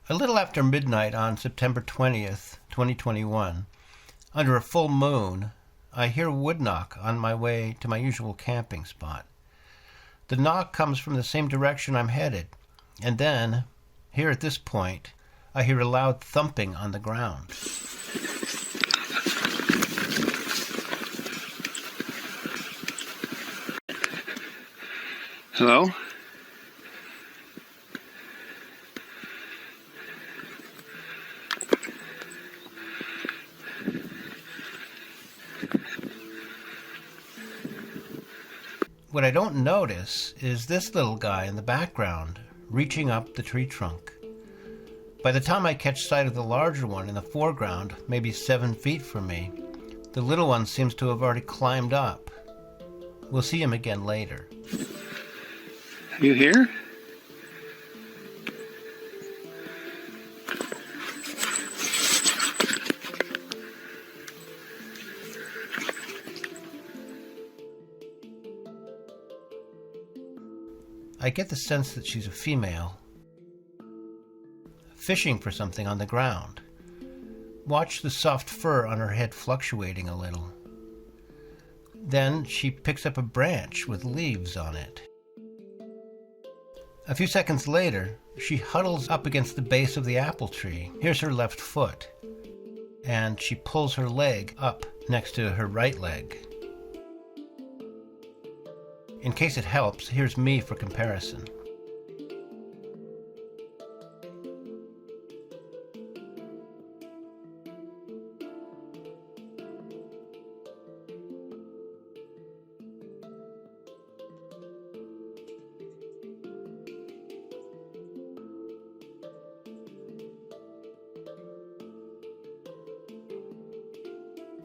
A little after midnight on September 20th, 2021, under a full moon, I hear a wood knock on my way to my usual camping spot. The knock comes from the same direction I'm headed, and then, here at this point, I hear a loud thumping on the ground. Hello? What I don't notice is this little guy in the background, reaching up the tree trunk. By the time I catch sight of the larger one in the foreground, maybe 7 feet from me, the little one seems to have already climbed up. We'll see him again later. Are you here? I get the sense that she's a female, fishing for something on the ground. Watch the soft fur on her head fluctuating a little. Then she picks up a branch with leaves on it. A few seconds later, she huddles up against the base of the apple tree. Here's her left foot, and she pulls her leg up next to her right leg. In case it helps, here's me for comparison.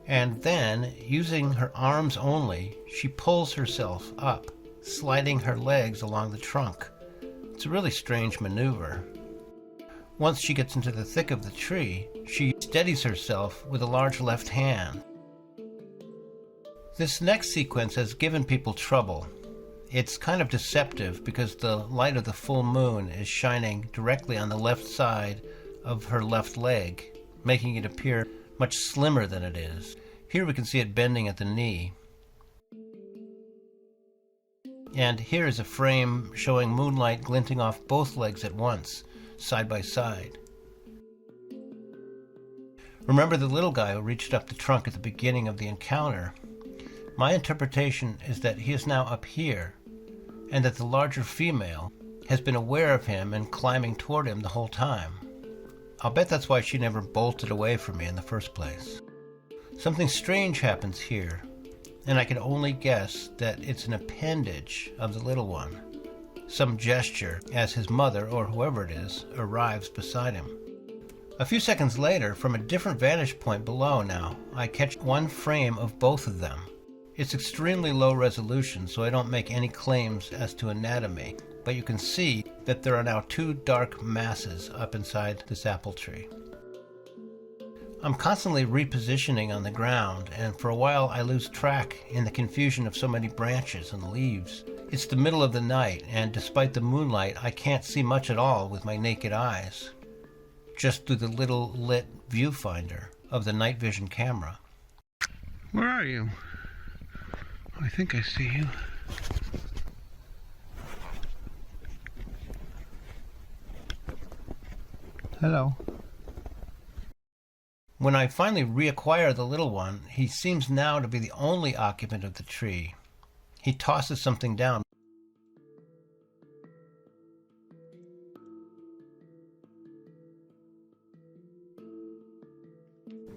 And then, using her arms only, she pulls herself up, sliding her legs along the trunk. It's a really strange maneuver. Once she gets into the thick of the tree, she steadies herself with a large left hand. This next sequence has given people trouble. It's kind of deceptive because the light of the full moon is shining directly on the left side of her left leg, making it appear much slimmer than it is. Here we can see it bending at the knee. And here is a frame showing moonlight glinting off both legs at once, side by side. Remember the little guy who reached up the trunk at the beginning of the encounter? My interpretation is that he is now up here, and that the larger female has been aware of him and climbing toward him the whole time. I'll bet that's why she never bolted away from me in the first place. Something strange happens here, and I can only guess that it's an appendage of the little one. Some gesture as his mother, or whoever it is, arrives beside him. A few seconds later, from a different vantage point below now, I catch one frame of both of them. It's extremely low resolution, so I don't make any claims as to anatomy, but you can see that there are now two dark masses up inside this apple tree. I'm constantly repositioning on the ground, and for a while I lose track in the confusion of so many branches and leaves. It's the middle of the night, and despite the moonlight, I can't see much at all with my naked eyes, just through the little lit viewfinder of the night vision camera. Where are you? I think I see you. Hello. When I finally reacquire the little one, he seems now to be the only occupant of the tree. He tosses something down.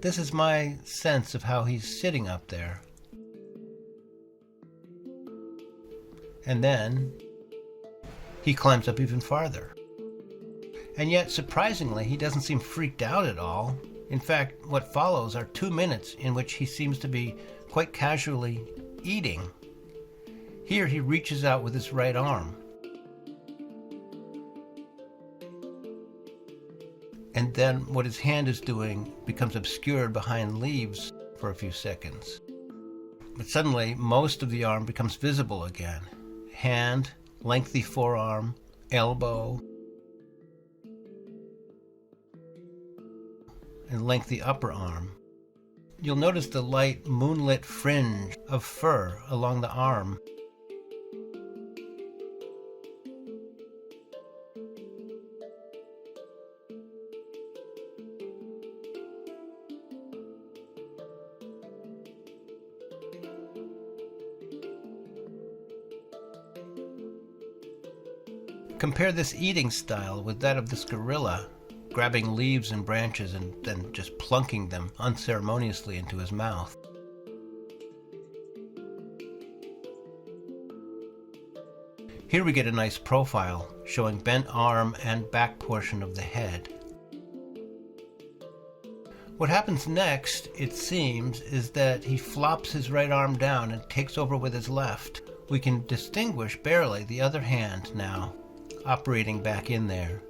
This is my sense of how he's sitting up there. And then he climbs up even farther. And yet, surprisingly, he doesn't seem freaked out at all. In fact, what follows are 2 minutes in which he seems to be quite casually eating. Here he reaches out with his right arm. And then what his hand is doing becomes obscured behind leaves for a few seconds. But suddenly, most of the arm becomes visible again. Hand, lengthy forearm, elbow. and lengthy upper arm. You'll notice the light moonlit fringe of fur along the arm. Compare this eating style with that of this gorilla, grabbing leaves and branches and then just plunking them unceremoniously into his mouth. Here we get a nice profile showing bent arm and back portion of the head. What happens next, it seems, is that he flops his right arm down and takes over with his left. We can distinguish barely the other hand now, operating back in there.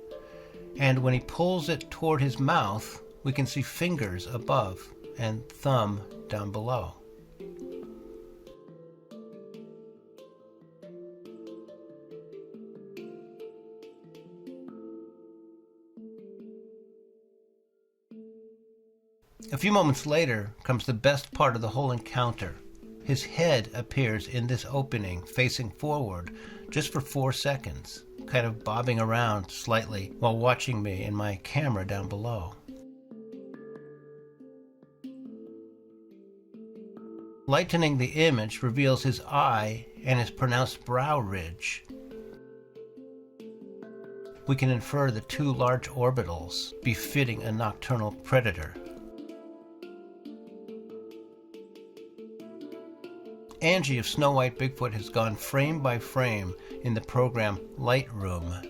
And when he pulls it toward his mouth, we can see fingers above and thumb down below. A few moments later comes the best part of the whole encounter. His head appears in this opening, facing forward, just for 4 seconds, kind of bobbing around slightly while watching me and my camera down below. Lightening the image reveals his eye and his pronounced brow ridge. We can infer the 2 large orbitals, befitting a nocturnal predator. Angie of Snow White Bigfoot has gone frame by frame in the program Lightroom.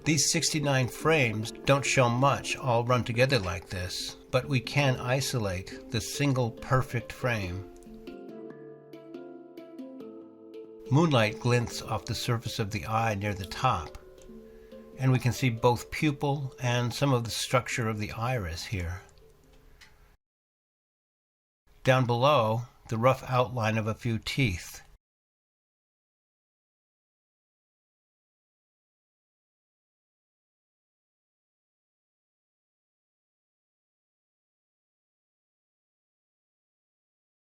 These 69 frames don't show much all run together like this, but we can isolate the single perfect frame. Moonlight glints off the surface of the eye near the top, and we can see both pupil and some of the structure of the iris here. Down below, the rough outline of a few teeth.